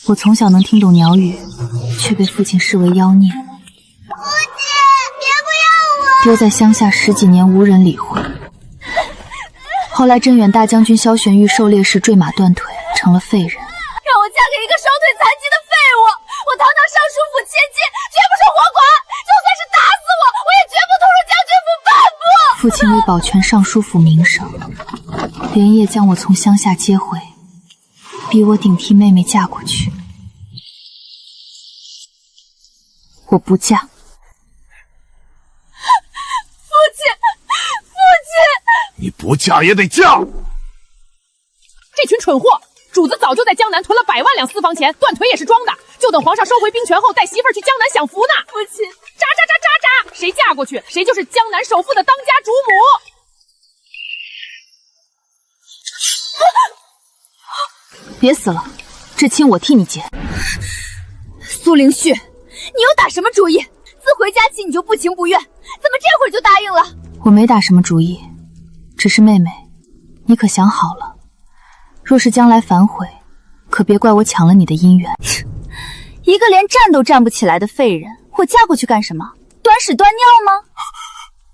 我从小能听懂鸟语，却被父亲视为妖孽。父亲，别不要我！丢在乡下10几年，无人理会。后来镇远大将军萧玄玉狩猎时坠马断腿，成了废人。让我嫁给一个双腿残疾的废物，我堂堂尚书府千金，绝不是活剐。就算是打死我，我也绝不吐出将军府半步。父亲为保全尚书府名声，连夜将我从乡下接回，逼我顶替妹妹嫁过去。我不嫁。父亲，你不嫁也得嫁！这群蠢货！主子早就在江南囤了100万两私房钱，断腿也是装的，就等皇上收回兵权后，带媳妇儿去江南享福呢。父亲，喳喳喳喳喳，谁嫁过去，谁就是江南首富的当家主母。别死了，这亲我替你结。苏凌旭，你又打什么主意？自回家起你就不情不愿，怎么这会儿就答应了？我没打什么主意，只是妹妹，你可想好了？若是将来反悔，可别怪我抢了你的姻缘。一个连站都站不起来的废人，我嫁过去干什么？端屎端尿吗？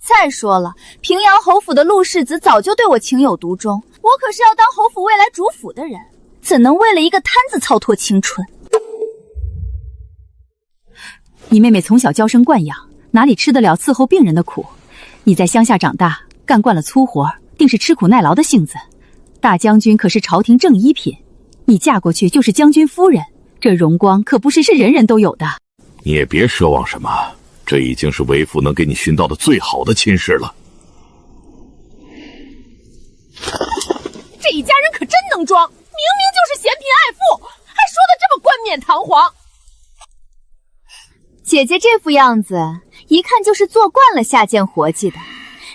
再说了，平阳侯府的陆世子早就对我情有独钟，我可是要当侯府未来主辅的人，怎能为了一个摊子操脱青春？你妹妹从小娇生惯养，哪里吃得了伺候病人的苦？你在乡下长大，干惯了粗活，定是吃苦耐劳的性子。大将军可是朝廷正一品，你嫁过去就是将军夫人，这荣光可不是人人都有的。你也别奢望什么，这已经是为父能给你寻到的最好的亲事了。这一家人可真能装，明明就是嫌贫爱富，还说得这么冠冕堂皇。姐姐这副样子，一看就是做惯了下贱活计的，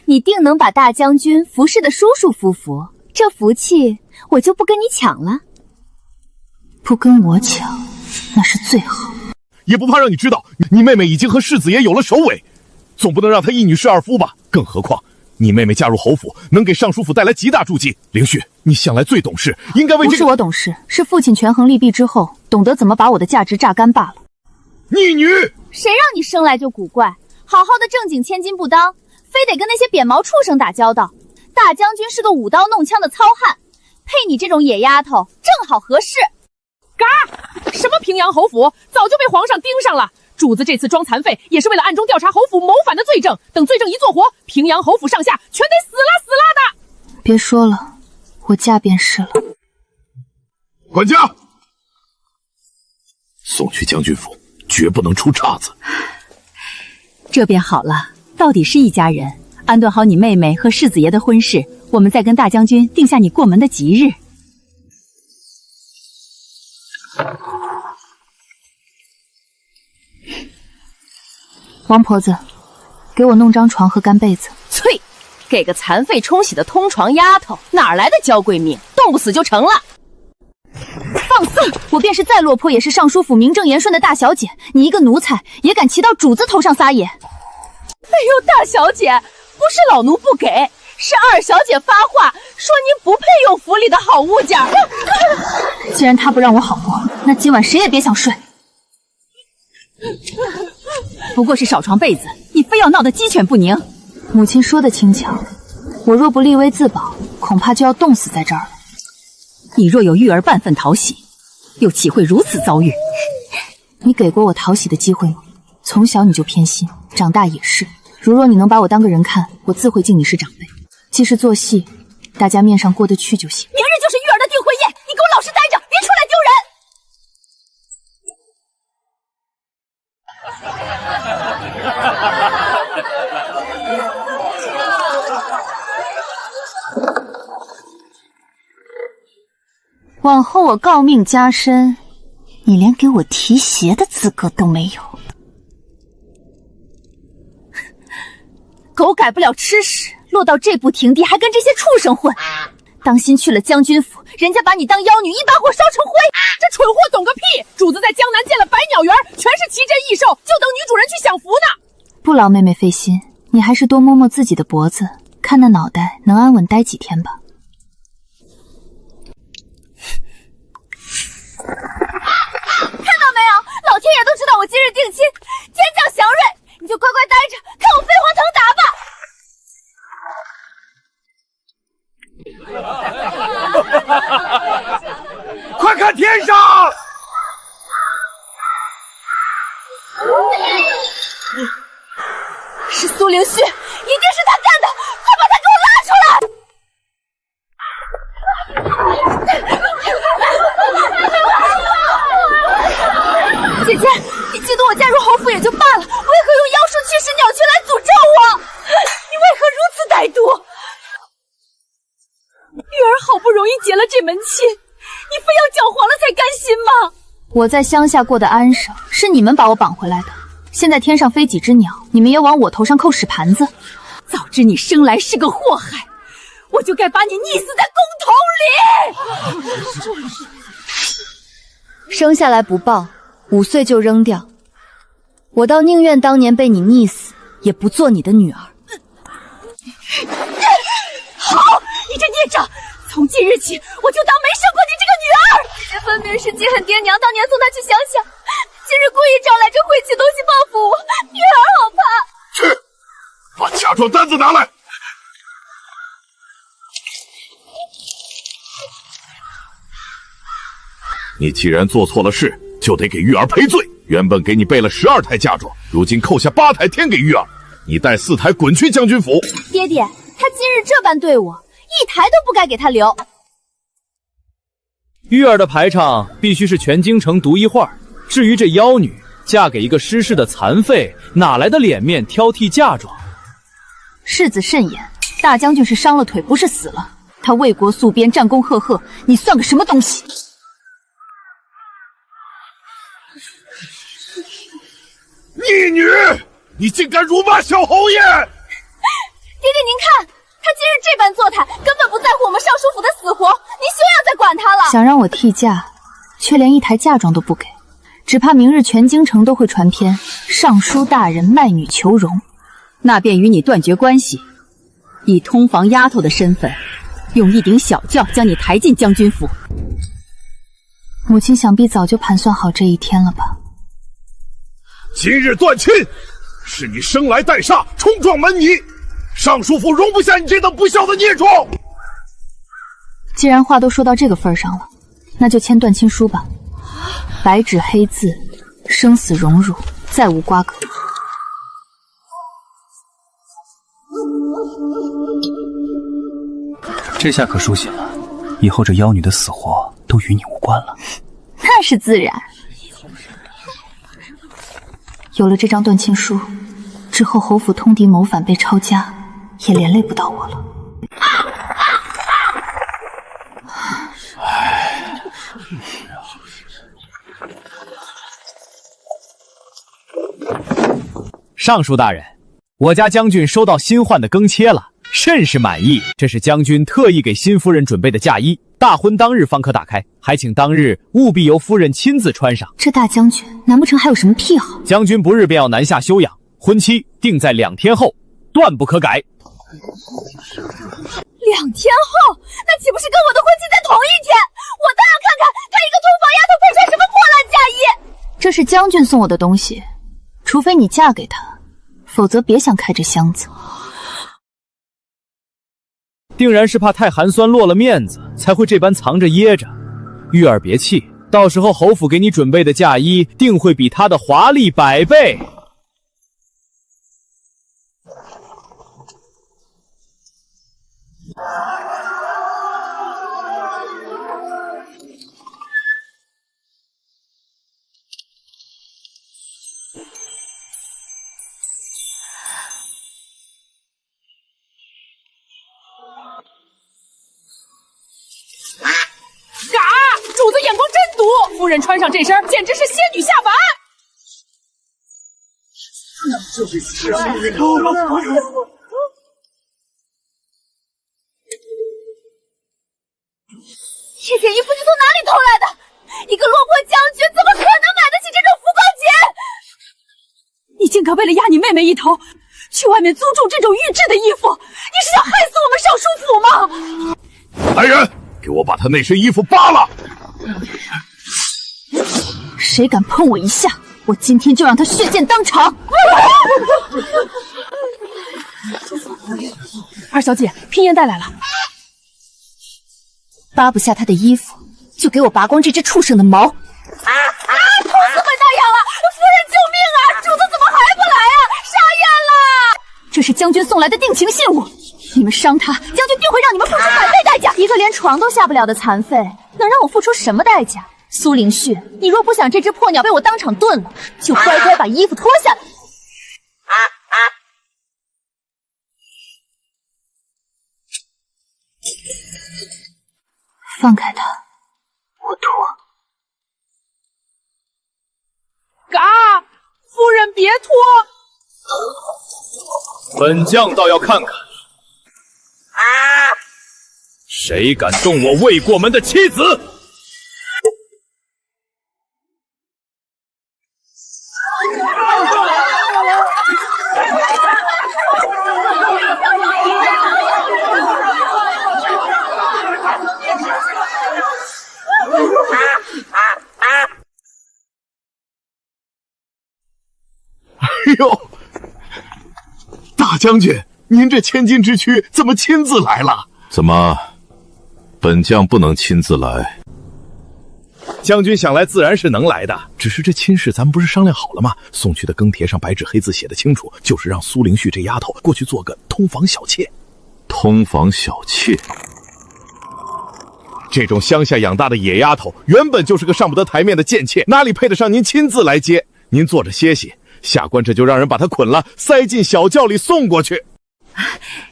你定能把大将军服侍得舒舒服服。这福气我就不跟你抢了。不跟我抢，那是最好。也不怕让你知道，你妹妹已经和世子爷有了首尾，总不能让她一女侍二夫吧？更何况你妹妹嫁入侯府，能给尚书府带来极大助力。凌旭，你向来最懂事，应该为这个……不是我懂事，是父亲权衡利弊之后，懂得怎么把我的价值榨干罢了。逆女！谁让你生来就古怪，好好的正经千金不当，非得跟那些扁毛畜生打交道。大将军是个舞刀弄枪的糙汉，配你这种野丫头正好合适。嘎！什么平阳侯府，早就被皇上盯上了。主子这次装残废，也是为了暗中调查侯府谋反的罪证。等罪证一做活，平阳侯府上下全得死啦死啦的。别说了，我嫁便是了。管家，送去将军府，绝不能出岔子。这便好了，到底是一家人。安顿好你妹妹和世子爷的婚事，我们再跟大将军定下你过门的吉日。王婆子，给我弄张床和干被子。呸！给个残废冲洗的通床丫头，哪来的娇贵命？冻不死就成了。放肆！我便是再落魄，也是尚书府名正言顺的大小姐。你一个奴才，也敢骑到主子头上撒野？哎呦，大小姐，不是老奴不给，是二小姐发话说您不配用府里的好物件。既然她不让我好过，那今晚谁也别想睡。不过是少床被子，你非要闹得鸡犬不宁。母亲说的轻巧，我若不立威自保，恐怕就要冻死在这儿了。你若有育儿半分讨喜，又岂会如此遭遇？你给过我讨喜的机会吗？从小你就偏心，长大也是。如若你能把我当个人看，我自会敬你是长辈。既是做戏，大家面上过得去就行。明日就是育儿的订婚宴，你给我老实待着，别出来丢人。往后我诰命加身，你连给我提鞋的资格都没有。狗改不了吃屎，落到这步田地还跟这些畜生混。当心去了将军府，人家把你当妖女，一把火烧成灰。这蠢货懂个屁！主子在江南建了百鸟园，全是奇珍异兽，就等女主人去享福呢。不劳妹妹费心，你还是多摸摸自己的脖子，看那脑袋能安稳待几天吧。快看天上！是苏灵旭，一定是他干的！快把他给我拉出来！姐姐，你嫉妒我嫁入侯府也就罢了，为何用妖术驱使鸟群来诅咒我？你为何如此歹毒？玉儿好不容易结了这门亲，你非要搅黄了才甘心吗？我在乡下过得安生，是你们把我绑回来的。现在天上飞几只鸟，你们也往我头上扣屎盘子。早知你生来是个祸害，我就该把你溺死在公桶里。生下来不抱，5岁就扔掉，我倒宁愿当年被你溺死，也不做你的女儿。好，你这孽障！从今日起，我就当没生过你这个女儿。这分明是记恨爹娘当年送她去乡下，今日故意找来这晦气东西报复我，女儿好怕。去，把嫁妆单子拿来。你既然做错了事，就得给玉儿赔罪。原本给你备了12台嫁妆，如今扣下8台添给玉儿，你带4台滚去将军府。爹爹，他今日这般对我，一台都不该给他留。玉儿的排场必须是全京城独一画，至于这妖女嫁给一个失势的残废，哪来的脸面挑剔嫁妆？世子慎言，大将军是伤了腿，不是死了。他为国戍边，战功赫赫，你算个什么东西？逆女，你竟敢辱骂小侯爷！爹爹，您看，他今日这般作态，根本不在乎我们尚书府的死活，您休要再管他了。想让我替嫁，却连1台嫁妆都不给，只怕明日全京城都会传篇尚书大人卖女求荣，那便与你断绝关系，以通房丫头的身份，用一顶小轿将你抬进将军府。母亲想必早就盘算好这一天了吧？今日断亲，是你生来带煞，冲撞门楣，尚书府容不下你这等不孝的孽种。既然话都说到这个份上了，那就签断亲书吧，白纸黑字，生死荣辱，再无瓜葛。这下可舒心了，以后这妖女的死活都与你无关了。那是自然。有了这张断亲书，之后侯府通敌谋反被抄家，也连累不到我了。尚书大人，我家将军收到新换的更切了，甚是满意。这是将军特意给新夫人准备的嫁衣，大婚当日方可打开，还请当日务必由夫人亲自穿上。这大将军难不成还有什么癖好？将军不日便要南下休养，婚期定在2天后，断不可改。2天后，那岂不是跟我的婚期在同一天？我倒要看看他一个通房丫头配穿什么破烂嫁衣。这是将军送我的东西，除非你嫁给他，否则别想开这箱子。定然是怕太寒酸落了面子，才会这般藏着掖着。玉儿别气，到时候侯府给你准备的嫁衣定会比他的华丽100倍。主子眼光真毒，夫人穿上这身简直是仙女下凡。这件衣服是从哪里偷来的？一个落魄将军怎么可能买得起这种浮光锦？你竟敢为了压你妹妹一头，去外面租住这种玉制的衣服，你是想害死我们尚书府吗？来人，给我把他那身衣服扒了！谁敢碰我一下，我今天就让他血溅当场！二小姐，嫔言带来了。扒不下他的衣服，就给我拔光这只畜生的毛！痛死本大爷了！夫人救命啊！主子怎么还不来啊？傻眼了！这是将军送来的定情信物，你们伤他，将军定会让你们付出百倍代价。一个连床都下不了的残废，能让我付出什么代价？苏凌旭，你若不想这只破鸟被我当场炖了，就乖乖把衣服脱下来。放开他，我脱。嘎！夫人别脱！本将倒要看看，谁敢动我未过门的妻子！哎呦，大将军，您这千金之躯怎么亲自来了？怎么，本将不能亲自来？将军想来自然是能来的，只是这亲事咱们不是商量好了吗？送去的更帖上白纸黑字写的清楚，就是让苏凌旭这丫头过去做个通房小妾。通房小妾？这种乡下养大的野丫头，原本就是个上不得台面的贱妾，哪里配得上您亲自来接？您坐着歇息，下官这就让人把她捆了，塞进小轿里送过去。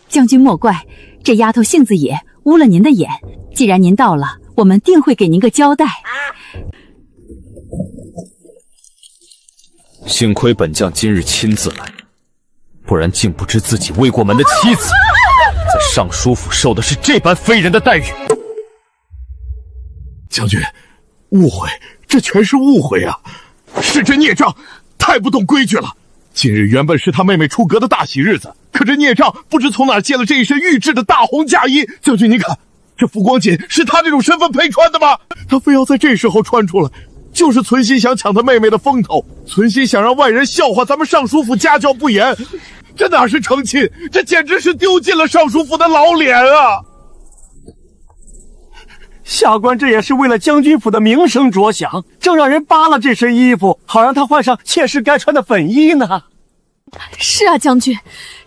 将军莫怪，这丫头性子野，污了您的眼。既然您到了，我们定会给您个交代。幸亏本将今日亲自来，不然竟不知自己未过门的妻子，在尚书府受的是这般非人的待遇。将军，误会，这全是误会啊！是这孽障太不懂规矩了。今日原本是他妹妹出阁的大喜日子，可这孽障不知从哪儿借了这一身玉制的大红嫁衣。将军您看，这浮光锦是他这种身份配穿的吗？他非要在这时候穿出来，就是存心想抢他妹妹的风头，存心想让外人笑话咱们尚书府家教不严。这哪是成亲，这简直是丢尽了尚书府的老脸啊！下官这也是为了将军府的名声着想，正让人扒了这身衣服，好让他换上妾室该穿的粉衣呢。是啊，将军，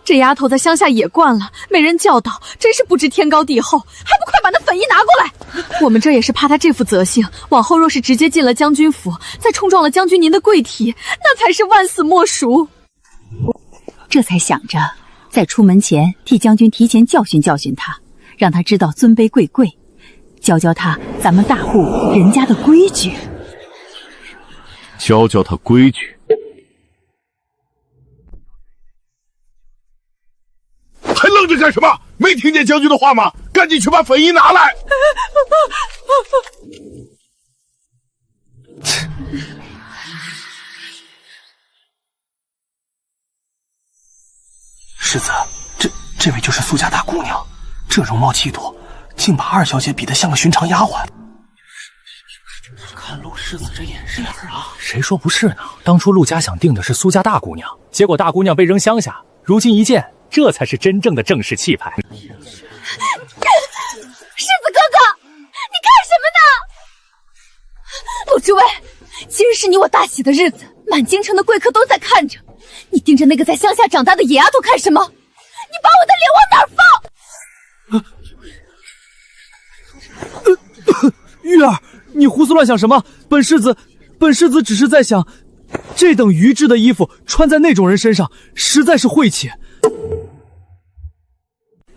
这丫头在乡下野惯了，没人教导，真是不知天高地厚，还不快把那粉衣拿过来！我们这也是怕她这副德行，往后若是直接进了将军府，再冲撞了将军您的贵体，那才是万死莫赎。这才想着在出门前替将军提前教训教训他，让他知道尊卑贵贵，教教他咱们大户人家的规矩。教教他规矩？还愣着干什么？没听见将军的话吗？赶紧去把粉衣拿来！世子，这位就是苏家大姑娘，这容貌气度，竟把二小姐比得像个寻常丫鬟。看陆世子这眼神啊，谁说不是呢？当初陆家想定的是苏家大姑娘，结果大姑娘被扔乡下，如今一见，这才是真正的正式气派。世子哥哥，你干什么呢？陆之薇，今日是你我大喜的日子，满京城的贵客都在看着，你盯着那个在乡下长大的野丫头看什么？你把我的脸往哪儿放？玉儿，你胡思乱想什么？本世子只是在想，这等愚质的衣服穿在那种人身上，实在是晦气。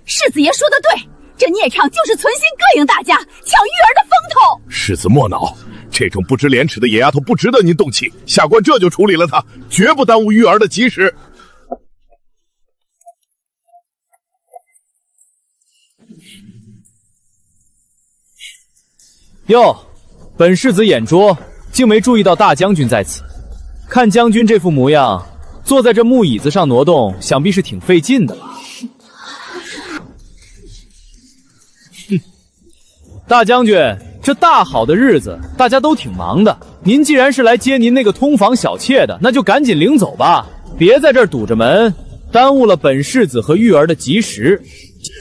世子爷说的对，这孽障就是存心膈应大家，抢玉儿的风头。世子莫恼，这种不知廉耻的野丫头不值得您动气，下官这就处理了她，绝不耽误玉儿的吉时。哟，本世子眼拙，竟没注意到大将军在此。看将军这副模样，坐在这木椅子上挪动，想必是挺费劲的吧？大将军，这大好的日子，大家都挺忙的。您既然是来接您那个通房小妾的，那就赶紧领走吧，别在这儿堵着门，耽误了本世子和玉儿的吉时。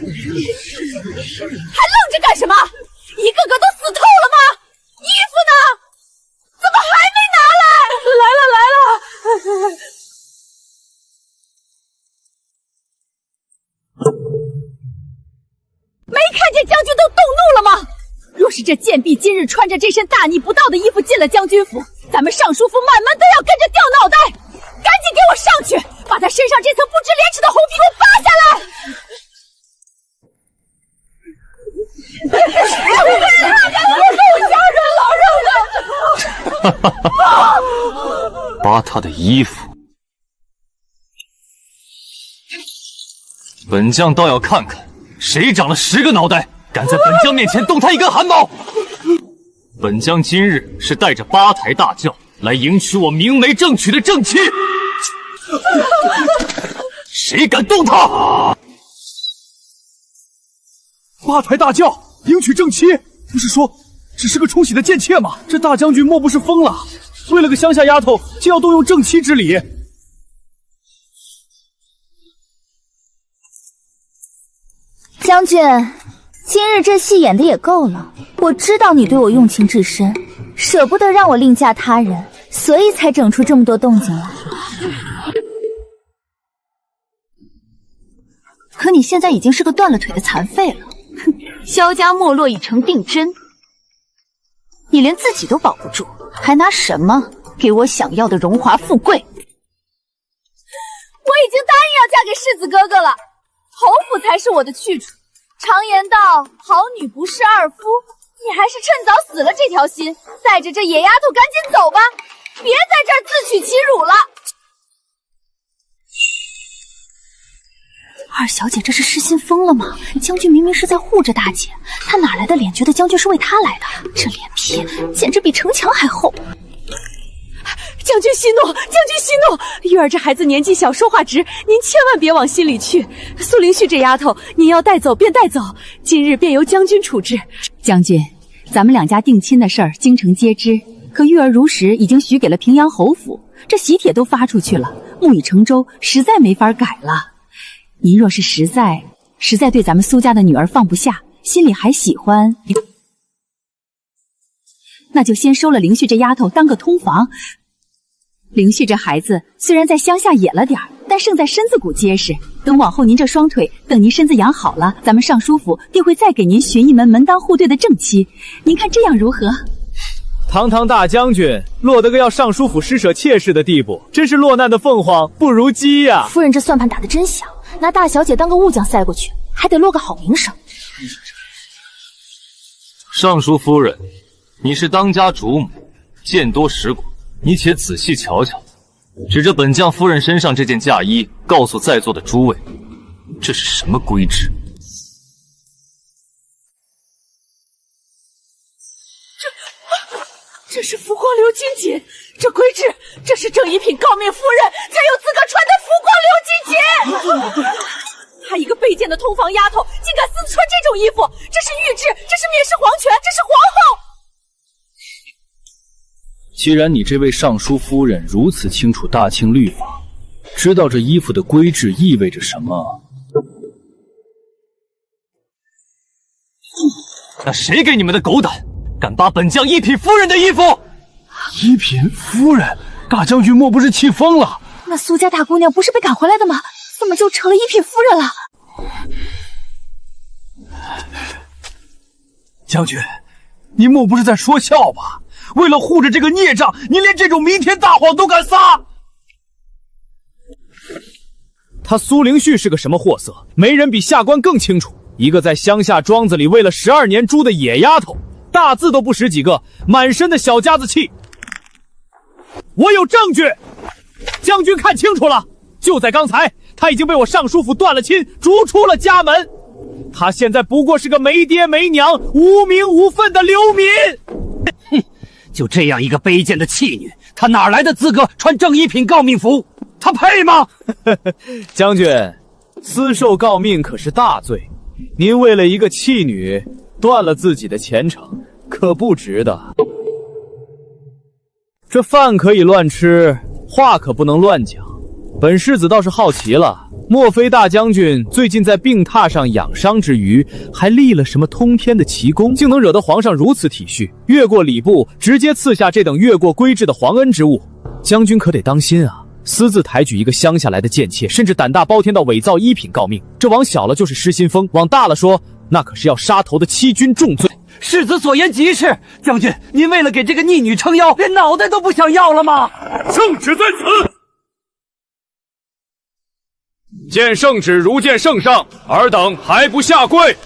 还愣着干什么？一个个都死透了吗？是这贱婢今日穿着这身大逆不道的衣服进了将军府，咱们尚书府满门都要跟着掉脑袋！赶紧给我上去，把他身上这层不知廉耻的红皮给我扒下来！扒他的衣服，本将倒要看看谁长了10个脑袋，敢在本将面前动他一根汗毛！本将今日是带着8抬大轿来迎娶我明媒正娶的正妻，谁敢动他？8抬大轿迎娶正妻，不是说只是个冲喜的贱妾吗？这大将军莫不是疯了？为了个乡下丫头，就要动用正妻之礼？将军，今日这戏演的也够了。我知道你对我用情至深，舍不得让我另嫁他人，所以才整出这么多动静来。可你现在已经是个断了腿的残废了，哼！萧家没落已成定真，你连自己都保不住，还拿什么给我想要的荣华富贵？我已经答应要嫁给世子哥哥了，侯府才是我的去处。常言道，好女不侍二夫，你还是趁早死了这条心，带着这野丫头赶紧走吧，别在这儿自取其辱了。二小姐这是失心疯了吗？将军明明是在护着大姐，她哪来的脸觉得将军是为她来的？这脸皮简直比城墙还厚。将军息怒，将军息怒！玉儿这孩子年纪小，说话直，您千万别往心里去。苏灵旭这丫头，您要带走便带走，今日便由将军处置。将军，咱们2家定亲的事儿京城皆知，可玉儿如实已经许给了平阳侯府，这喜帖都发出去了，木已成舟，实在没法改了。您若是实在对咱们苏家的女儿放不下，心里还喜欢，那就先收了灵旭这丫头当个通房。灵旭这孩子虽然在乡下野了点儿，但胜在身子骨结实。等往后您这双腿，等您身子养好了，咱们尚书府定会再给您寻一门门当户对的正妻。您看这样如何？堂堂大将军落得个要尚书府施舍妾室的地步，真是落难的凤凰不如鸡呀！夫人这算盘打得真响，拿大小姐当个物将塞过去，还得落个好名声。尚书夫人，你是当家主母，见多识广，你且仔细瞧瞧，指着本将夫人身上这件嫁衣，告诉在座的诸位，这是什么规制？这是浮光流金锦，这规制，这是正一品诰命夫人才有资格穿的浮光流金锦。她一个卑贱的通房丫头，竟敢私穿这种衣服，这是御制，这是蔑视皇权，这是皇后。既然你这位尚书夫人如此清楚大清律法，知道这衣服的规制意味着什么，那谁给你们的狗胆，敢扒本将一品夫人的衣服？一品夫人，大将军莫不是气疯了？那苏家大姑娘不是被赶回来的吗？怎么就成了一品夫人了？将军，您莫不是在说笑吧？为了护着这个孽障，您连这种弥天大谎都敢撒！他苏灵旭是个什么货色，没人比下官更清楚。一个在乡下庄子里喂了12年猪的野丫头，大字都不识几个，满身的小家子气。我有证据，将军看清楚了，就在刚才，他已经被我尚书府断了亲，逐出了家门。他现在不过是个没爹没娘、无名无分的流民。哼，就这样一个卑贱的弃女，她哪来的资格穿正一品诰命服？她配吗？将军，私受诰命可是大罪，您为了一个弃女断了自己的前程，可不值得。这饭可以乱吃，话可不能乱讲。本世子倒是好奇了，莫非大将军最近在病榻上养伤之余，还立了什么通天的奇功，竟能惹得皇上如此体恤，越过礼部，直接赐下这等越过规制的皇恩之物？将军可得当心啊！私自抬举一个乡下来的贱妾，甚至胆大包天到伪造一品诰命，这往小了就是失心疯，往大了说，那可是要杀头的欺君重罪。世子所言极是。将军，您为了给这个逆女撑腰，连脑袋都不想要了吗？圣旨在此。见圣旨如见圣上，尔等还不下跪？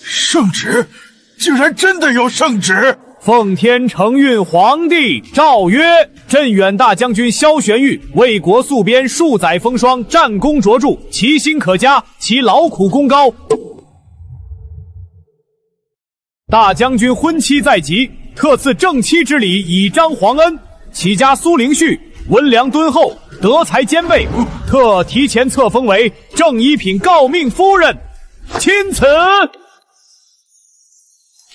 圣旨，竟然真的有圣旨！奉天承运皇帝诏曰：镇远大将军萧玄玉为国戍边数载风霜，战功卓著，其心可嘉，其劳苦功高。大将军婚期在即，特赐正妻之礼以彰皇恩。其家苏灵绪温良敦厚，德才兼备，特提前册封为正一品诰命夫人。钦此。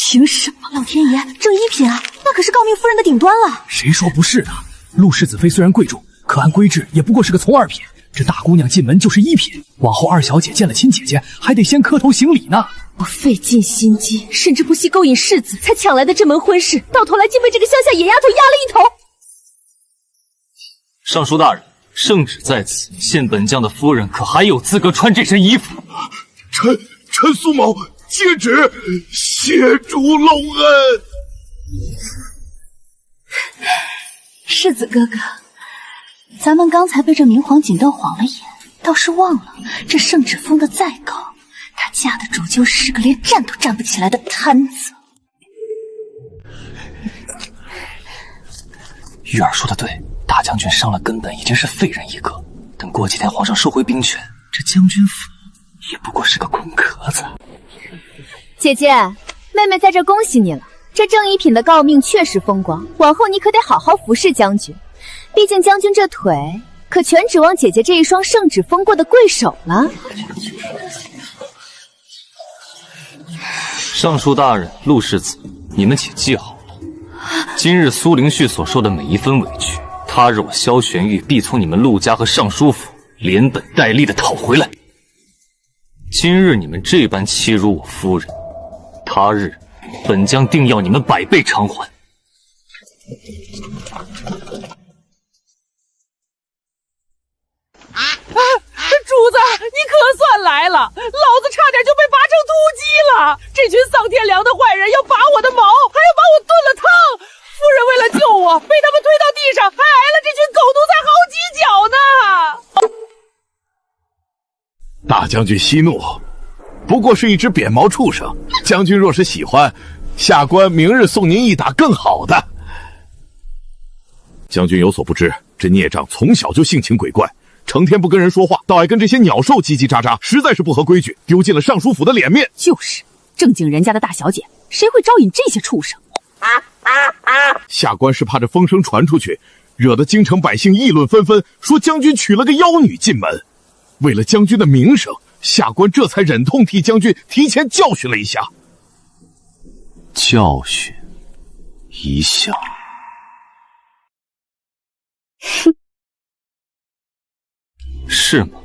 凭什么？老天爷，正一品啊，那可是诰命夫人的顶端了。谁说不是呢？陆氏子妃虽然贵重，可按规制也不过是个从二品。这大姑娘进门就是一品，往后二小姐见了亲姐姐，还得先磕头行礼呢。我费尽心机，甚至不惜勾引世子，才抢来的这门婚事，到头来竟被这个乡下野丫头压了一头。尚书大人，圣旨在此，现本将的夫人可还有资格穿这身衣服？臣苏某接旨，谢主隆恩。世子哥哥，咱们刚才被这明皇锦斗晃了眼，倒是忘了这圣旨封的再高，他家的主就是个连站都站不起来的摊子。玉儿说的对，大将军伤了根本已经是废人一个，等过几天皇上收回兵权，这将军府也不过是个空壳子。姐姐，妹妹在这恭喜你了，这正一品的诰命确实风光，往后你可得好好服侍将军，毕竟将军这腿可全指望姐姐这一双圣旨封过的贵手了。尚书大人、陆世子，你们且记好了，今日苏灵绪所受的每一分委屈，他日我萧玄玉必从你们陆家和尚书府连本带利的讨回来。今日你们这般欺辱我夫人，他日本将定要你们100倍偿还。主子，你可算来了！老子差点就被拔成突击了！这群丧天良的坏人要拔我的毛，还要把我炖了汤。夫人为了救我，被他们推到地上，还挨了这群狗奴才好几脚呢！大将军息怒，不过是一只扁毛畜生。将军若是喜欢，下官明日送您一打更好的。将军有所不知，这孽障从小就性情鬼怪，成天不跟人说话，倒爱跟这些鸟兽叽叽喳喳，实在是不合规矩，丢尽了尚书府的脸面。就是正经人家的大小姐，谁会招引这些畜生？下官是怕这风声传出去，惹得京城百姓议论纷纷，说将军娶了个妖女进门。为了将军的名声，下官这才忍痛替将军提前教训了一下。教训一下？是吗？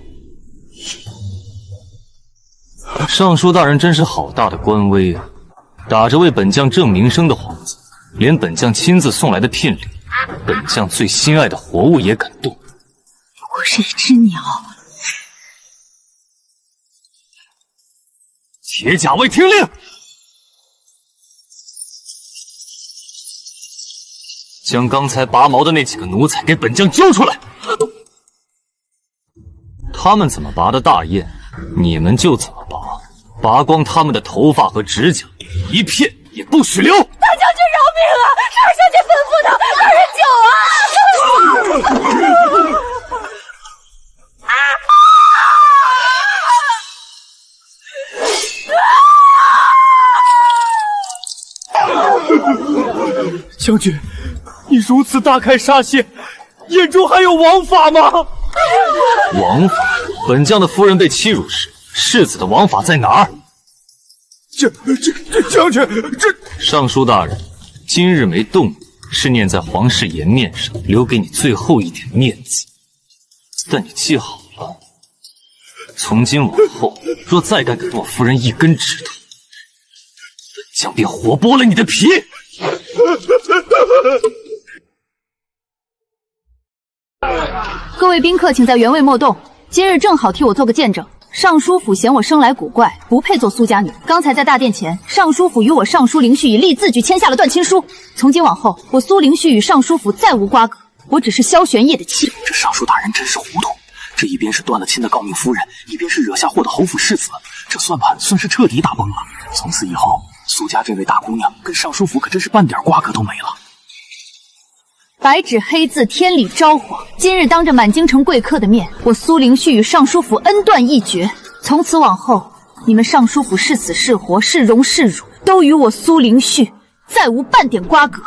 尚书大人真是好大的官威啊！打着为本将正名声的幌子，连本将亲自送来的聘礼，本将最心爱的活物也敢动。我是一只鸟。铁甲卫听令，将刚才拔毛的那几个奴才给本将揪出来。他们怎么拔的大雁，你们就怎么拔，拔光他们的头发和指甲，一片也不许留。大将军饶命啊！是二小姐吩咐的，大人救啊！将军，你如此大开杀戒，眼中还有王法吗？王法？本将的夫人被欺辱时，世子的王法在哪儿？将军，这尚书大人，今日没动你，是念在皇室颜面上，留给你最后一点面子。但你记好了，从今往后，若再敢给我夫人一根指头，本将便活剥了你的皮。各位宾客，请在原位莫动。今日正好替我做个见证，尚书府嫌我生来古怪，不配做苏家女。刚才在大殿前，尚书府与我尚书灵旭以立字据签下了断亲书。从今往后，我苏灵旭与尚书府再无瓜葛，我只是萧玄烨的妻。这尚书大人真是糊涂，这一边是断了亲的诰命夫人，一边是惹下祸的侯府世子，这算盘算是彻底打崩了。从此以后，苏家这位大姑娘跟尚书府可真是半点瓜葛都没了。白纸黑字，天理昭皇。今日当着满京城贵客的面，我苏灵旭与尚书府恩断义绝。从此往后，你们尚书府是死是活，是荣是辱，都与我苏灵旭再无半点瓜葛。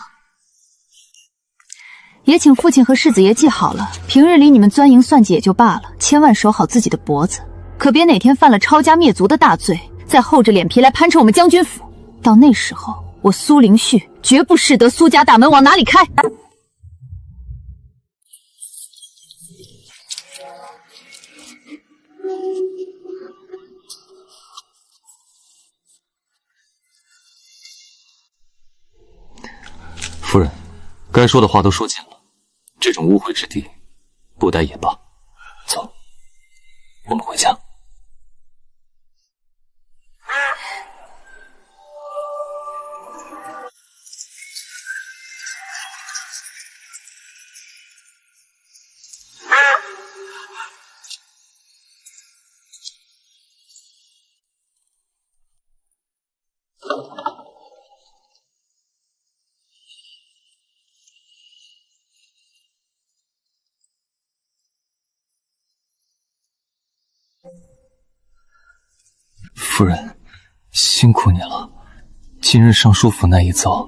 也请父亲和世子爷记好了，平日里你们钻营算计也就罢了，千万守好自己的脖子，可别哪天犯了抄家灭族的大罪，再厚着脸皮来攀扯我们将军府。到那时候，我苏灵旭绝不识得苏家大门往哪里开。夫人，该说的话都说尽了，这种误会之地，不待也罢。走，我们回家。夫人，辛苦你了。今日尚书府那一遭，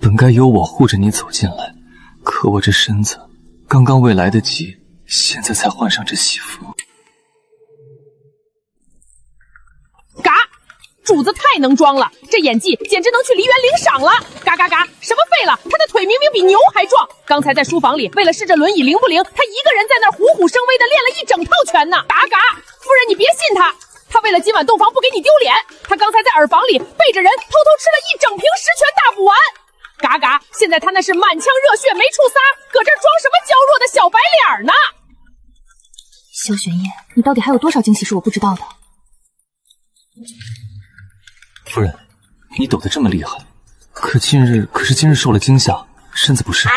本该由我护着你走进来，可我这身子刚刚未来得及，现在才换上这喜服。嘎！主子太能装了，这演技简直能去梨园领赏了！嘎嘎嘎！什么废了？他的腿明明比牛还壮。刚才在书房里，为了试着轮椅灵不灵，他一个人在那儿虎虎生威的练了一整套拳呢。嘎嘎！夫人，你别信他。他为了今晚洞房不给你丢脸，他刚才在耳房里背着人偷偷吃了一整瓶十全大补丸。嘎嘎！现在他那是满腔热血没处撒，搁这儿装什么娇弱的小白脸呢？萧玄烨，你到底还有多少惊喜是我不知道的？夫人，你抖得这么厉害，可是今日受了惊吓，身子不适。嘎！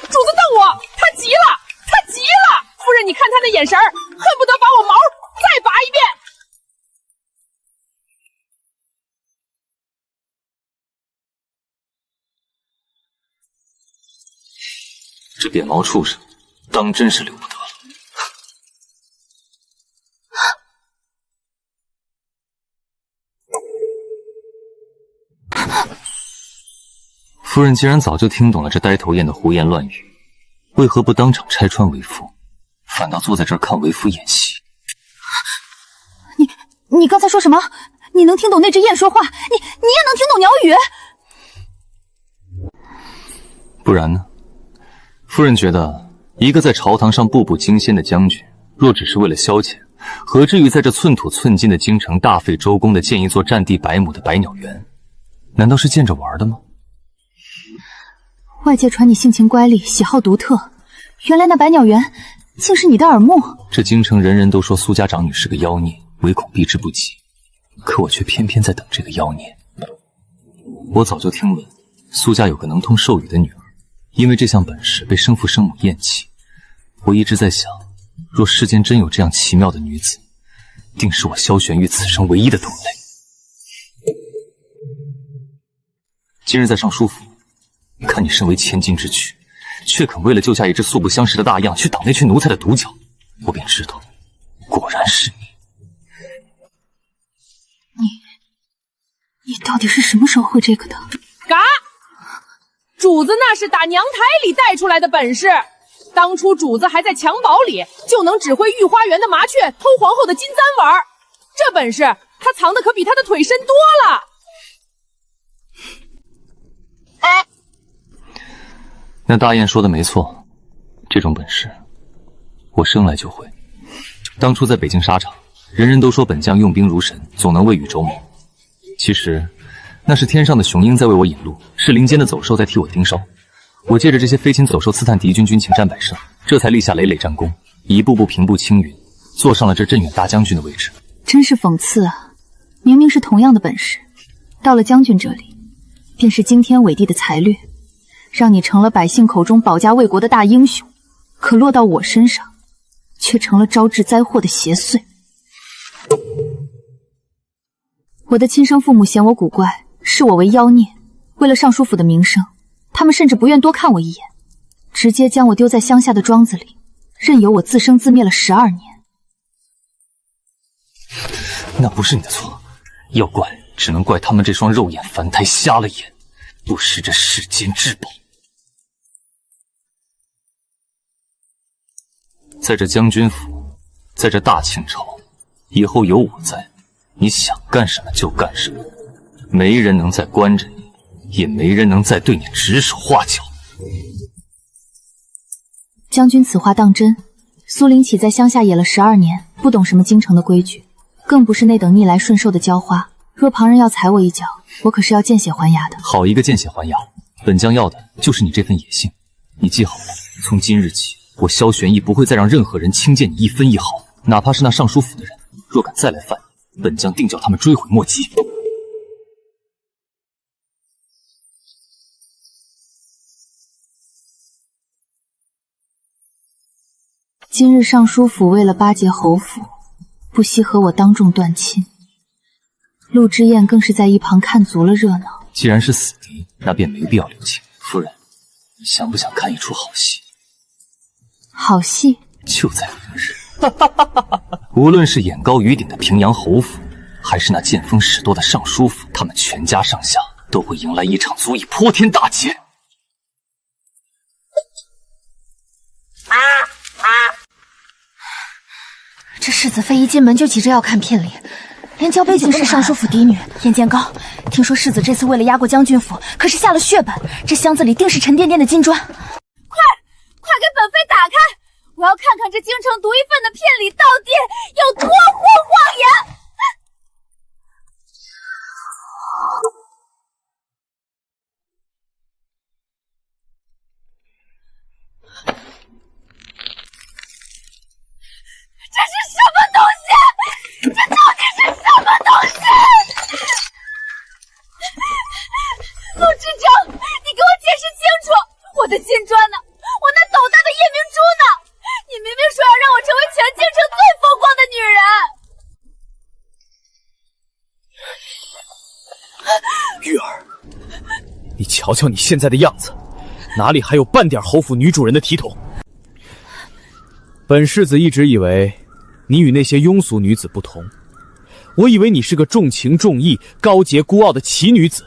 主子瞪我，他急了，他急了！夫人，你看他那眼神儿，恨不得把我毛再拔一遍。这扁毛畜生，当真是留不得了。夫人既然早就听懂了这呆头雁的胡言乱语，为何不当场拆穿为夫，反倒坐在这儿看为夫演戏？你刚才说什么？你能听懂那只雁说话？你也能听懂鸟语？不然呢？夫人觉得，一个在朝堂上步步惊仙的将军，若只是为了消遣，何至于在这寸土寸金的京城大费周公的建一座占地100亩的百鸟园？难道是见着玩的吗？外界传你性情乖戾，喜好独特，原来那百鸟园竟是你的耳目。这京城人人都说苏家长女是个妖孽，唯恐避之不及，可我却偏偏在等这个妖孽。我早就听闻苏家有个能通兽语的女儿，因为这项本事被生父生母厌弃。我一直在想，若世间真有这样奇妙的女子，定是我萧玄玉此生唯一的同类。今日在尚书府，看你身为千金之躯，却肯为了救下一只素不相识的大样去挡那群奴才的毒脚，我便知道，果然是你。你到底是什么时候会这个的？嘎！主子那是打娘胎里带出来的本事，当初主子还在襁褓里，就能指挥御花园的麻雀偷皇后的金簪玩，这本事他藏的可比他的腿深多了。那大雁说的没错，这种本事我生来就会。当初在北京沙场，人人都说本将用兵如神，总能未雨绸缪。其实那是天上的雄鹰在为我引路，是林间的走兽在替我盯梢。我借着这些飞禽走兽刺探敌军军情，战百胜，这才立下累累战功，一步步平步青云，坐上了这镇远大将军的位置。真是讽刺啊！明明是同样的本事，到了将军这里，便是惊天伟地的才略，让你成了百姓口中保家卫国的大英雄，可落到我身上，却成了招致灾祸的邪祟。我的亲生父母嫌我古怪，视我为妖孽，为了尚书府的名声，他们甚至不愿多看我一眼，直接将我丢在乡下的庄子里，任由我自生自灭了12年。那不是你的错，要怪只能怪他们这双肉眼凡胎瞎了眼，不识这世间至宝。在这将军府，在这大清朝，以后有我在，你想干什么就干什么，没人能再关着你，也没人能再对你指手画脚。将军此话当真？苏林起在乡下野了12年，不懂什么京城的规矩，更不是那等逆来顺受的娇花。若旁人要踩我一脚，我可是要见血还牙的。好一个见血还牙！本将要的就是你这份野性。你记好了，从今日起，我萧玄义不会再让任何人轻贱你一分一毫，哪怕是那尚书府的人，若敢再来犯你，本将定叫他们追悔莫及。今日尚书府为了巴结侯府，不惜和我当众断亲。陆之燕更是在一旁看足了热闹。既然是死敌，那便没必要留情。夫人，想不想看一出好戏？好戏就在明日。无论是眼高于顶的平阳侯府，还是那见风使舵的尚书府，他们全家上下都会迎来一场足以泼天大劫。这世子妃一进门就急着要看聘礼，连交杯酒是尚书府嫡女燕建高。听说世子这次为了压过将军府，可是下了血本，这箱子里定是沉甸甸的金砖。快给本妃打开，我要看看这京城独一份的聘礼到底有多荒言。这是什么东西？这到底是什么东西？陆之征，你给我解释清楚！我的金砖呢？我那斗大的夜明珠呢？你明明说要让我成为全京城最风光的女人。玉儿，你瞧瞧你现在的样子，哪里还有半点侯府女主人的体统？本世子一直以为你与那些庸俗女子不同，我以为你是个重情重义、高洁孤傲的奇女子，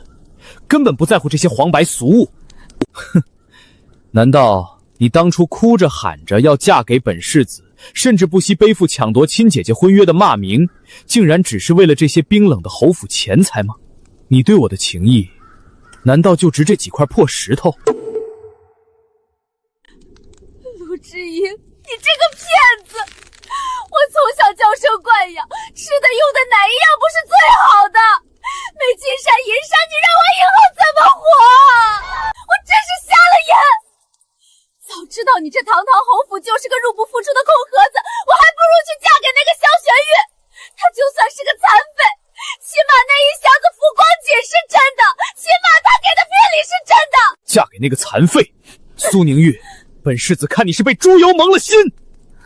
根本不在乎这些黄白俗物。哼，难道你当初哭着喊着要嫁给本世子，甚至不惜背负抢夺亲姐姐婚约的骂名，竟然只是为了这些冰冷的侯府钱财吗？你对我的情谊，难道就值这几块破石头？陆之英，你这个骗子！我从小娇生惯养，吃的用的哪一样不是最好的？没金山银山，你让我以后怎么活？我真是瞎了眼！早知道你这堂堂侯府就是个入不敷出的空盒子，我还不如去嫁给那个萧玄玉。他就算是个残废，起码那一箱子浮光锦是真的，起码他给的聘礼是真的。嫁给那个残废，苏宁玉，本世子看你是被猪油蒙了心。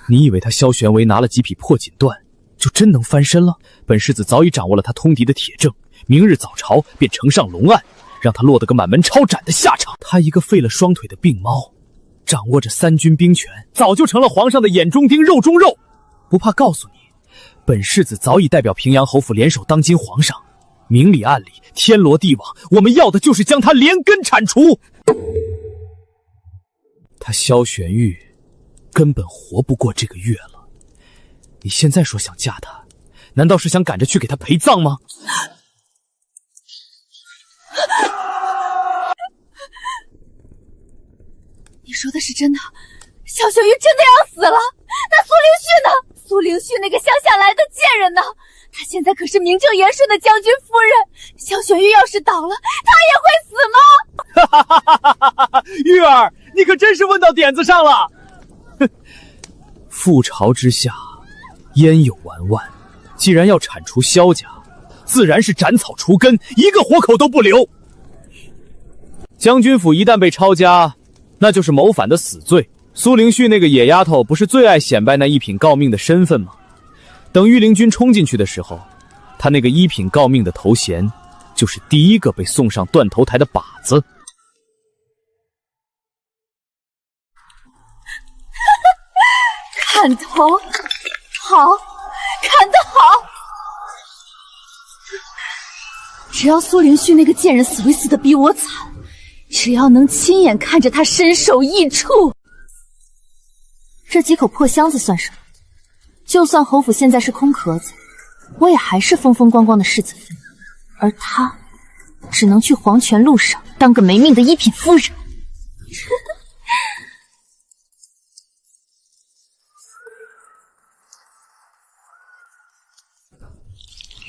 你以为他萧玄为拿了几匹破锦缎，就真能翻身了？本世子早已掌握了他通敌的铁证，明日早朝便呈上龙案，让他落得个满门抄斩的下场。他一个废了双腿的病猫，掌握着3军兵权，早就成了皇上的眼中钉、肉中肉。不怕告诉你，本世子早已代表平阳侯府联手当今皇上，明里暗里，天罗地网，我们要的就是将他连根铲除。他萧玄玉根本活不过这个月了。你现在说想嫁他，难道是想赶着去给他陪葬吗？你说的是真的？萧玄玉真的要死了？那苏灵旭呢？苏灵旭那个乡下来的贱人呢？他现在可是名正言顺的将军夫人，萧玄玉要是倒了，他也会死吗？玉儿，你可真是问到点子上了。覆巢之下，焉有完卵？既然要铲除萧家，自然是斩草除根，一个活口都不留。将军府一旦被抄家，那就是谋反的死罪。苏灵旭那个野丫头不是最爱显摆那一品诰命的身份吗？等御林军冲进去的时候，他那个一品诰命的头衔，就是第一个被送上断头台的靶子。砍头，好，砍得好！只要苏灵旭那个贱人死会死得比我惨，只要能亲眼看着他身首异处，这几口破箱子算什么？就算侯府现在是空壳子，我也还是风风光光的世子妃，而他只能去黄泉路上当个没命的一品夫人。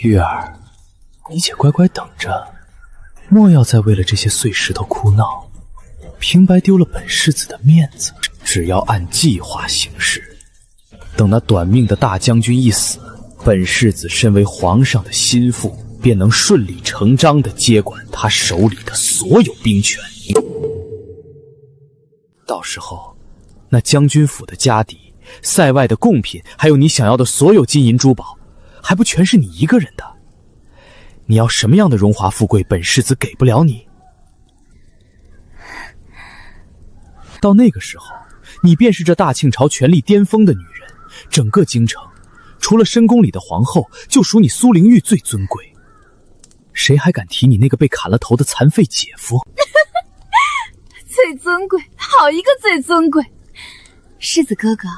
玉儿，你且乖乖等着，莫要再为了这些碎石头哭闹，平白丢了本世子的面子。只要按计划行事，等那短命的大将军一死，本世子身为皇上的心腹，便能顺理成章地接管他手里的所有兵权。到时候，那将军府的家底、塞外的贡品，还有你想要的所有金银珠宝，还不全是你一个人的？你要什么样的荣华富贵，本世子给不了你。到那个时候，你便是这大庆朝权力巅峰的女人，整个京城，除了深宫里的皇后，就属你苏灵玉最尊贵。谁还敢提你那个被砍了头的残废姐夫？最尊贵，好一个最尊贵！世子哥哥，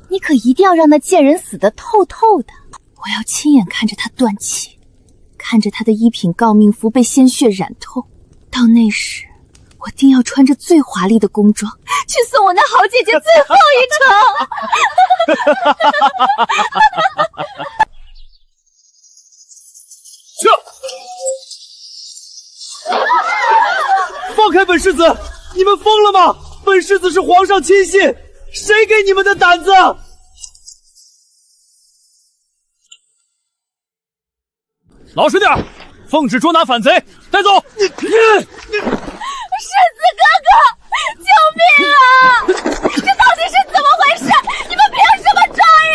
你可一定要让那贱人死得透透的，我要亲眼看着他断气，看着他的一品诰命符被鲜血染透。到那时，我定要穿着最华丽的宫装去送我那好姐姐最后去！放开本世子！你们疯了吗？本世子是皇上亲信，谁给你们的胆子？老实点，奉旨捉拿反贼，带走！世子哥哥，救命啊！这到底是怎么回事？你们凭什么抓人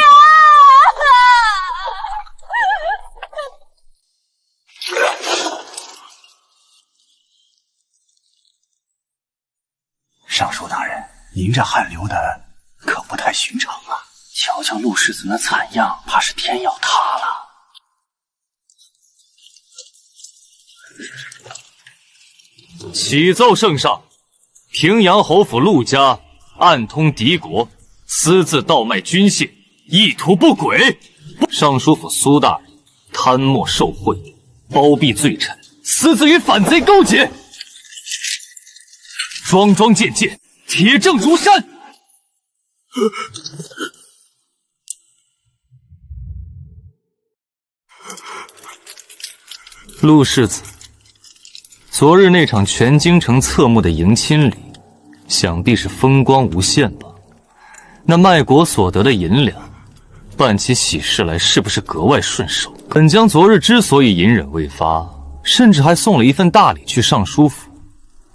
尚书大人，您这汗流的可不太寻常啊！瞧瞧陆世子那惨样，怕是天要塌了。启奏圣上，平阳侯府陆家暗通敌国，私自倒卖军械，意图不轨。尚书府苏大人贪墨受贿，包庇罪臣，私自与反贼勾结，桩桩件件，铁证如山。陆世子，昨日那场全京城侧目的迎亲礼，想必是风光无限吧？那卖国所得的银两，办起喜事来是不是格外顺手？本将昨日之所以隐忍未发，甚至还送了一份大礼去尚书府，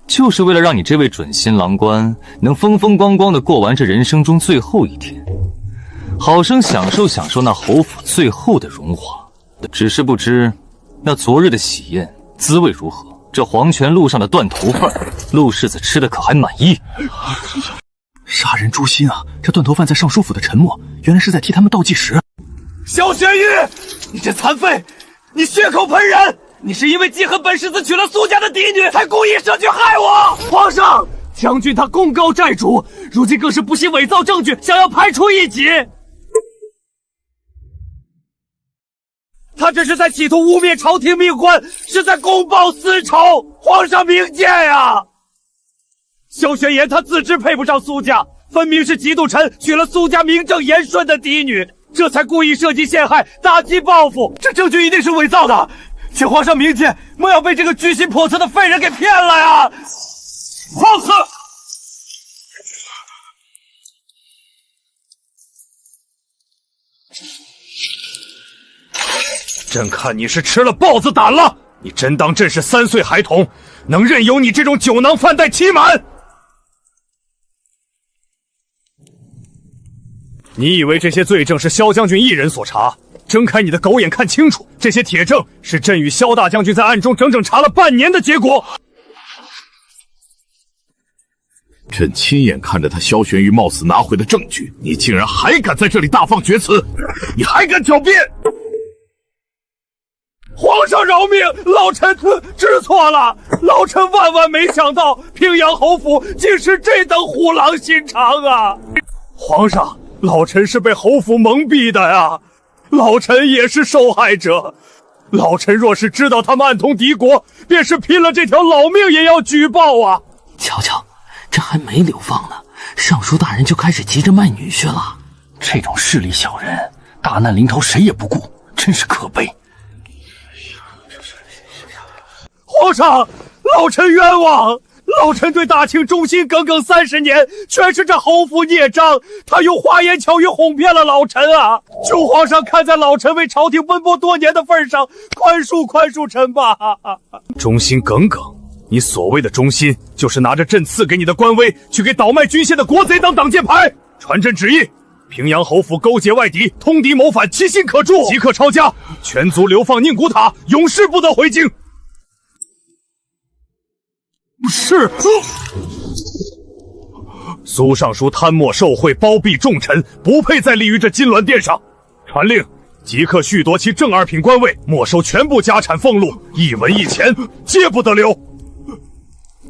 就是为了让你这位准新郎官能风风光光地过完这人生中最后一天，好生享受享受那侯府最后的荣华。只是不知那昨日的喜宴滋味如何？这黄泉路上的断头饭，陆世子吃的可还满意？杀人诛心啊！这断头饭在尚书府的沉默，原来是在替他们倒计时。萧玄玉，你这残废，你血口喷人！你是因为记恨本世子娶了苏家的嫡女，才故意设局害我！皇上，将军他功高债主，如今更是不惜伪造证据，想要排除异己。他这是在企图污蔑朝廷命官，是在公报私仇！皇上明鉴呀！萧玄言他自知配不上苏家，分明是嫉妒臣娶了苏家名正言顺的嫡女，这才故意设计陷害，打击报复。这证据一定是伪造的，请皇上明鉴，莫要被这个居心叵测的废人给骗了呀！放肆！朕看你是吃了豹子胆了！你真当朕是3岁孩童，能任由你这种酒囊饭袋欺瞒？你以为这些罪证是萧将军一人所查？睁开你的狗眼看清楚，这些铁证是朕与萧大将军在暗中整整查了半年的结果。朕亲眼看着他萧玄玉冒死拿回的证据，你竟然还敢在这里大放厥词，你还敢狡辩！皇上饶命，老臣知错了，老臣万万没想到平阳侯府竟是这等虎狼心肠啊！皇上，老臣是被侯府蒙蔽的呀，老臣也是受害者。老臣若是知道他们暗通敌国，便是拼了这条老命也要举报啊！瞧瞧，这还没流放呢，尚书大人就开始急着卖女婿了。这种势利小人，大难临头谁也不顾，真是可悲。皇上，老臣冤枉！老臣对大清忠心耿耿30年，全是这侯府孽障，他用花言巧语哄骗了老臣啊！求皇上看在老臣为朝廷奔波多年的份上，宽恕臣吧！忠心耿耿，你所谓的忠心，就是拿着朕赐给你的官威，去给倒卖郡县的国贼当挡箭牌。传朕旨意，平阳侯府勾结外敌，通敌谋反，其心可诛，即刻抄家，全族流放宁古塔，永世不得回京。是。苏尚书贪墨受贿，包庇重臣，不配再立于这金銮殿上。传令，即刻续夺其正2品官位，没收全部家产俸禄，一文一钱皆不得留。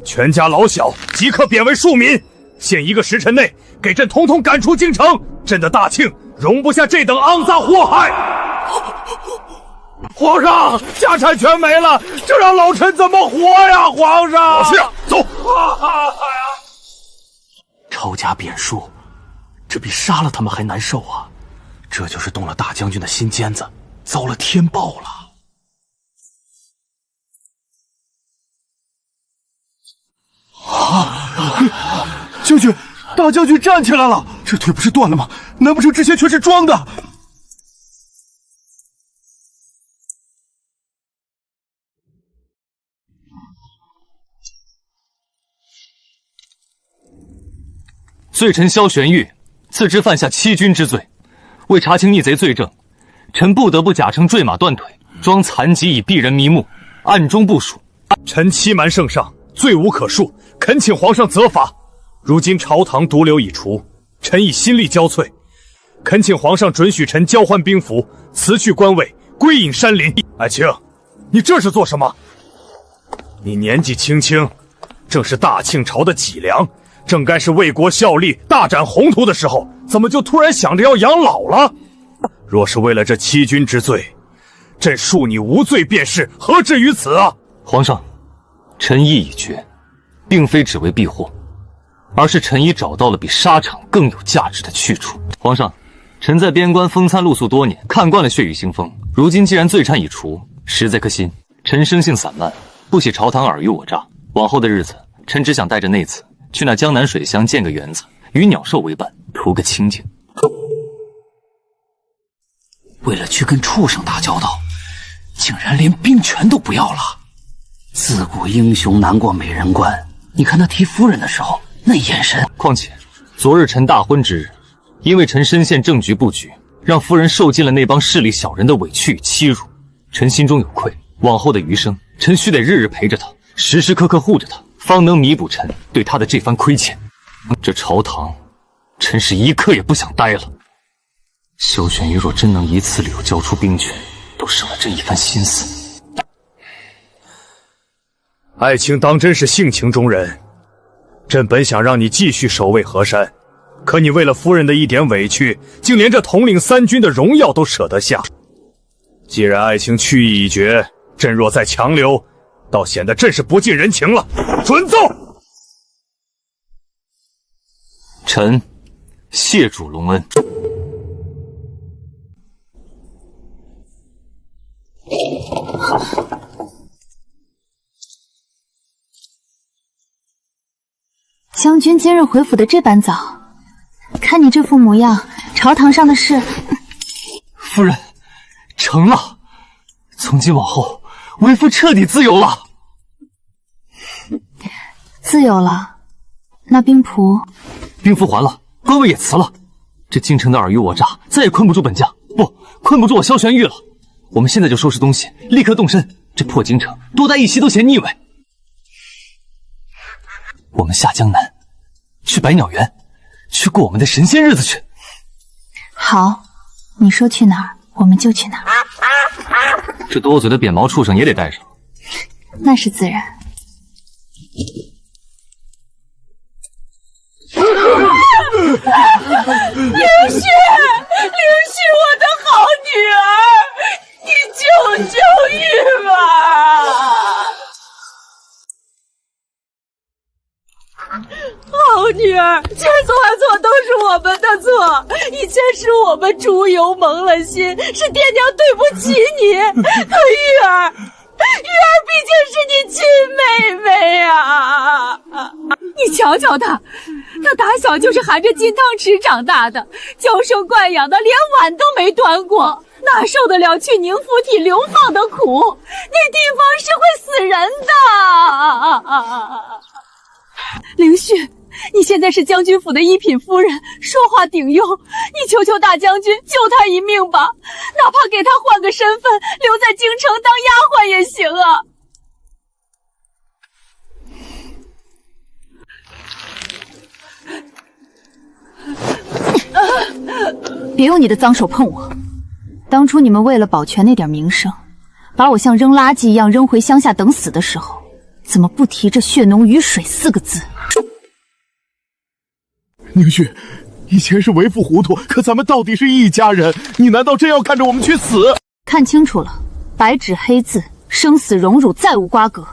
全家老小即刻贬为庶民，限1个时辰内给朕统统赶出京城。朕的大庆容不下这等肮脏祸害。皇上，家产全没了，这让老臣怎么活呀？皇上，老师，走！抄家贬庶，这比杀了他们还难受啊！这就是动了大将军的心尖子，遭了天报了。将军，大将军站起来了，这腿不是断了吗？难不成这些全是装的？罪臣萧玄玉，次之犯下欺君之罪，为查清逆贼罪证，臣不得不假称坠马断腿，装残疾以避人迷目，暗中部署。臣欺瞒圣上，罪无可恕，恳请皇上责罚。如今朝堂毒瘤已除，臣已心力交瘁，恳请皇上准许臣交换兵符，辞去官位，归隐山林。爱卿，你这是做什么？你年纪轻轻，正是大庆朝的脊梁，正该是为国效力、大展宏图的时候，怎么就突然想着要养老了？若是为了这欺君之罪，朕恕你无罪便是，何至于此啊？皇上，臣意已决，并非只为避祸，而是臣已找到了比沙场更有价值的去处。皇上，臣在边关风餐露宿多年，看惯了血雨腥风，如今既然罪产已除，实在可心。臣生性散漫，不喜朝堂尔虞我诈，往后的日子，臣只想带着内子去那江南水乡建个园子，与鸟兽为伴，图个清静。为了去跟畜生打交道，竟然连兵权都不要了。自古英雄难过美人关，你看他提夫人的时候那眼神。况且昨日臣大婚之日，因为臣深陷政局布局，让夫人受尽了那帮势利小人的委屈与欺辱，臣心中有愧。往后的余生，臣须得日日陪着他，时时刻刻护着他，方能弥补臣对他的这番亏欠。这朝堂，臣是一刻也不想待了。萧玄玉若真能一次了交出兵权，都省了朕一番心思。爱卿当真是性情中人，朕本想让你继续守卫河山，可你为了夫人的一点委屈，竟连这统领3军的荣耀都舍得下。既然爱卿去意已决，朕若再强留，倒显得朕是不近人情了。准奏。臣谢主隆恩。将军今日回府的这般早，看你这副模样，朝堂上的事夫人，成了！从今往后，为夫彻底自由了。自由了，那兵符？兵符还了，官位也辞了。这京城的尔虞我诈，再也困不住本将，不，困不住我萧玄玉了。我们现在就收拾东西，立刻动身。这破京城，多待一席都嫌腻味。我们下江南，去百鸟园，去过我们的神仙日子去。好，你说去哪儿，我们就去哪儿。这多嘴的扁毛畜生也得带上。那是自然。灵虚，我的好女儿，你救救玉吧！好女儿，千错都是我们的错，以前是我们猪油蒙了心，是爹娘对不起你。可玉儿毕竟是你亲妹妹啊！你瞧瞧她打小就是含着金汤匙长大的，娇生惯养的，连碗都没端过，哪受得了去宁府体流放的苦？那地方是会死人的。灵旭，你现在是将军府的一品夫人，说话顶用，你求求大将军救他一命吧，哪怕给他换个身份，留在京城当丫鬟也行啊。别用你的脏手碰我！当初你们为了保全那点名声，把我像扔垃圾一样扔回乡下等死的时候，怎么不提这血浓于水4个字？宁旭，以前是为父糊涂，可咱们到底是一家人，你难道真要看着我们去死？看清楚了，白纸黑字，生死荣辱再无瓜葛。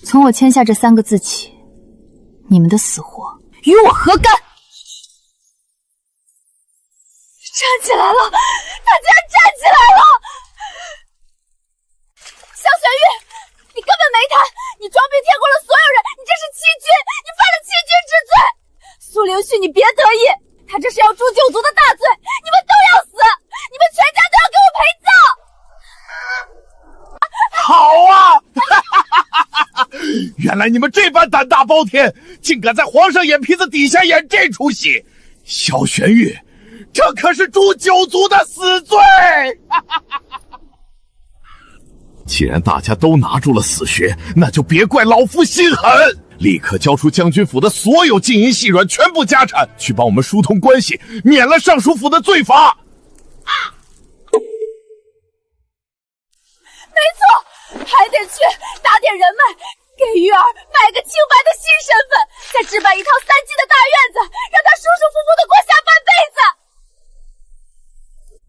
从我签下这3个字起，你们的死活与我何干？站起来了，他竟然站起来了！萧玄玉，你根本没谈，你装病骗过了所有人，你这是欺君，你犯了欺君之罪！苏灵旭，你别得意，他这是要诛九族的大罪，你们都要死，你们全家都要给我陪葬！好啊！原来你们这般胆大包天，竟敢在皇上眼皮子底下演这出戏！萧玄玉，这可是诛九族的死罪！既然大家都拿住了死穴，那就别怪老夫心狠，立刻交出将军府的所有金银细软，全部家产，去帮我们疏通关系，免了尚书府的罪罚。没错，还得去打点人脉，给玉儿买个清白的新身份，再置办一套3进的大院子，让她舒舒服服的过下半辈子。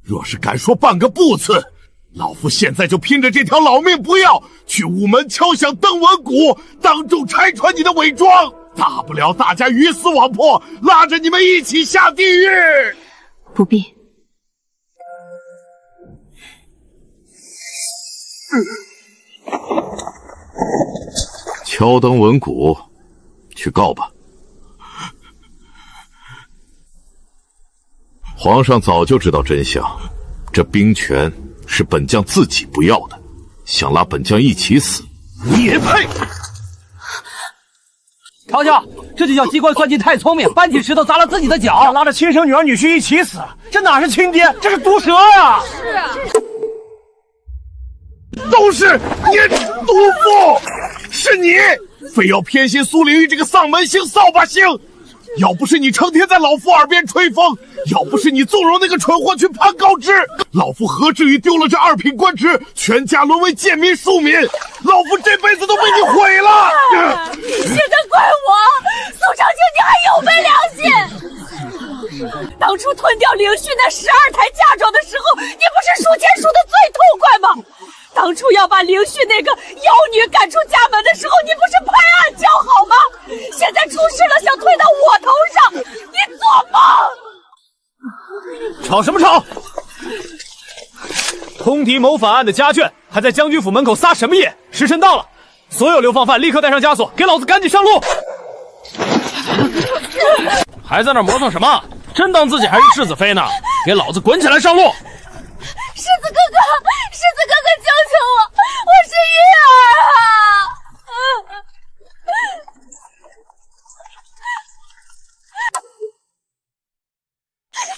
若是敢说半个不字，老夫现在就拼着这条老命不要，去午门敲响登闻鼓，当众拆穿你的伪装，大不了大家鱼死网破，拉着你们一起下地狱。不必。敲灯闻鼓，去告吧。皇上早就知道真相，这兵权是本将自己不要的，想拉本将一起死，你也配？瞧瞧，这就叫机关算尽太聪明，搬起石头砸了自己的脚，想拉着亲生女儿女婿一起死，这哪是亲爹，这是毒蛇呀！是啊，都是你毒妇，是你非要偏心苏灵玉这个丧门星、扫把星。要不是你成天在老夫耳边吹风，要不是你纵容那个蠢货去攀高枝，老夫何至于丢了这2品官职，全家沦为贱民庶民？老夫这辈子都被你毁了！你现在怪我，苏长青，你还有没良心？当初吞掉灵旭那12台嫁妆的时候，你不是数钱数的最痛快吗？当初要把灵旭那个妖女赶出家门的时候，你不是拍案叫好吗？现在出事了，想推到我头上，你做梦！吵什么吵？通敌谋反案的家眷还在将军府门口撒什么野？时辰到了，所有流放犯立刻带上枷锁，给老子赶紧上路！还在那磨蹭什么？真当自己还是世子妃呢？给老子滚起来上路！世子哥哥，世子哥哥，救救我！我是玉儿啊！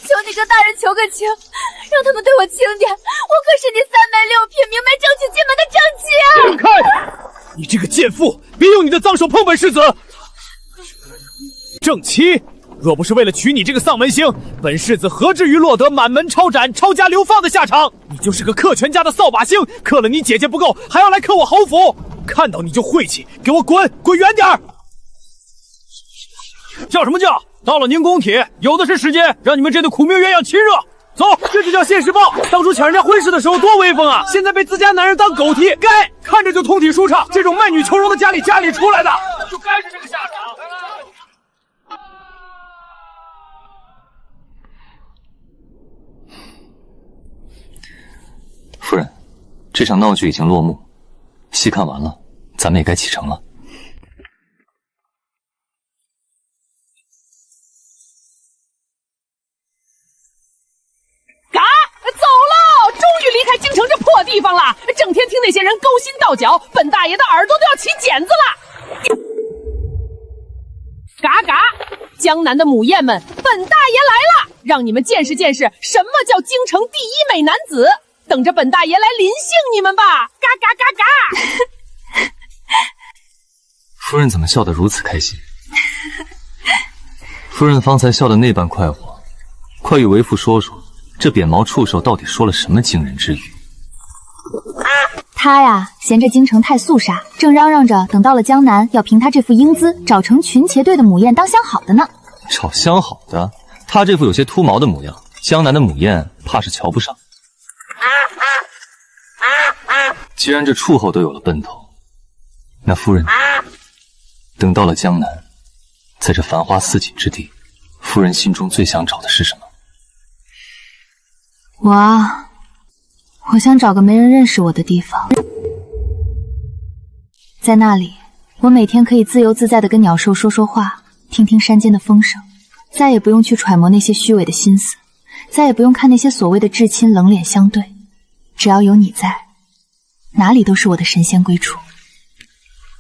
求你跟大人求个情，让他们对我轻点。我可是你3媒6聘、明媒正娶进门的正妻啊！让开！你这个贱妇，别用你的脏手碰本世子！正妻，若不是为了娶你这个丧门星，本世子何至于落得满门抄斩、抄家流放的下场？你就是个克全家的扫把星，克了你姐姐不够，还要来克我侯府！看到你就晦气，给我滚，滚远点儿！叫什么叫？到了宁宫体，有的是时间让你们这对苦命鸳鸯亲热。走，这就叫现世报。当初抢人家婚事的时候多威风啊，现在被自家男人当狗踢，该看着就通体舒畅。这种卖女求荣的家里出来的，就该是这个下场。夫人，这场闹剧已经落幕，戏看完了，咱们也该启程了。嘎，走喽！终于离开京城这破地方了，整天听那些人勾心斗角，本大爷的耳朵都要起茧子了。嘎嘎，江南的母燕们，本大爷来了，让你们见识见识什么叫京城第一美男子。等着本大爷来临幸你们吧！嘎嘎嘎嘎！夫人怎么笑得如此开心？夫人方才笑得那般快活，快与为父说说，这扁毛畜兽到底说了什么惊人之语？他呀，嫌这京城太肃杀，正嚷嚷着等到了江南，要凭他这副英姿，找成群茄队的母燕当相好的呢。找相好的？他这副有些秃毛的模样，江南的母燕怕是瞧不上。既然这畜后都有了奔头，那夫人等到了江南，在这繁花似锦之地，夫人心中最想找的是什么？我想找个没人认识我的地方，在那里，我每天可以自由自在地跟鸟兽说说话，听听山间的风声，再也不用去揣摩那些虚伪的心思，再也不用看那些所谓的至亲冷脸相对。只要有你在，哪里都是我的神仙归处。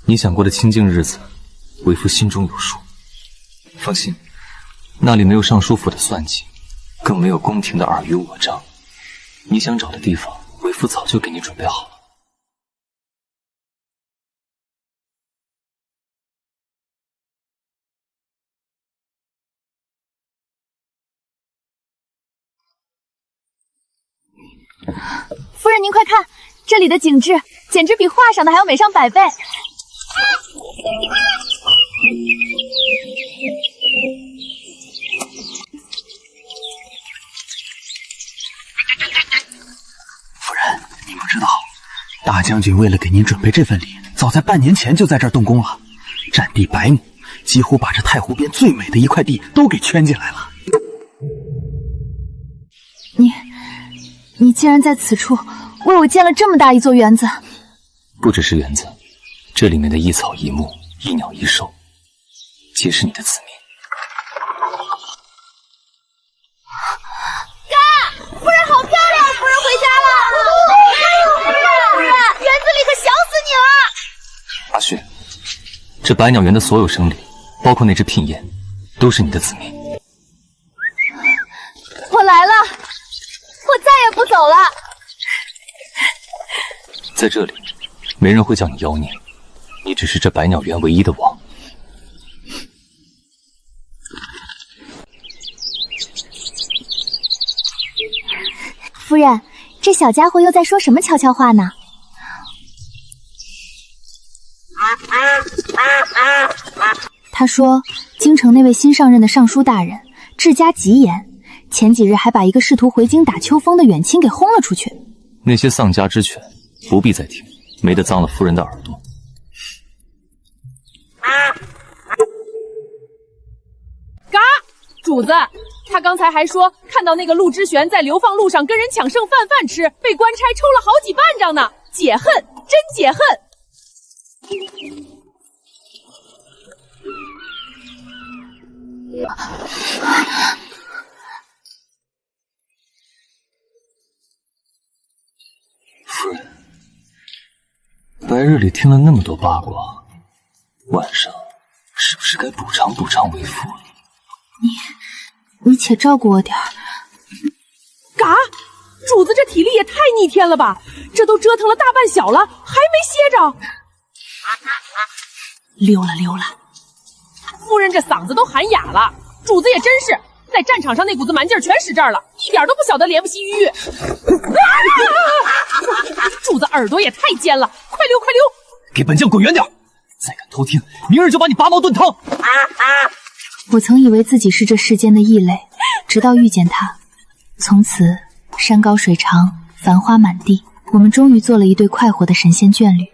你想过的清静日子，为父心中有数。放心，那里没有尚书府的算计，更没有宫廷的尔虞我诈。你想找的地方，为父早就给你准备好了。夫人您快看，这里的景致简直比画上的还要美上100倍。夫人，您不知道，大将军为了给您准备这份礼，早在半年前就在这儿动工了，占地100亩，几乎把这太湖边最美的一块地都给圈进来了。你竟然在此处为我建了这么大一座园子。不只是园子，这里面的一草一木、一鸟一兽，皆是你的子民。夫人好漂亮，夫人回家了。夫人，园子里可想死你了。阿雪，这百鸟园的所有生灵，包括那只聘燕，都是你的子民。我来了，我再也不走了。在这里，没人会叫你妖孽，你只是这百鸟园唯一的王。夫人，这小家伙又在说什么悄悄话呢？他说，京城那位新上任的尚书大人治家极严，前几日还把一个试图回京打秋风的远亲给轰了出去。那些丧家之犬不必再听，没得脏了夫人的耳朵。嘎，主子，他刚才还说看到那个陆之玄在流放路上跟人抢剩饭吃，被官差抽了好几巴掌呢，解恨，真解恨。夫人，白日里听了那么多八卦，晚上是不是该补偿补偿为父了？你且照顾我点儿。嘎，主子这体力也太逆天了吧！这都折腾了大半宿了，还没歇着。溜了溜了，夫人这嗓子都喊哑了，主子也真是在战场上那股子蛮劲儿全使这儿了，一点都不晓得怜不惜玉玉。主子耳朵也太尖了，快溜快溜！给本将滚远点！再敢偷听，明日就把你拔毛炖汤！我曾以为自己是这世间的异类，直到遇见他，从此山高水长，繁花满地，我们终于做了一对快活的神仙眷侣。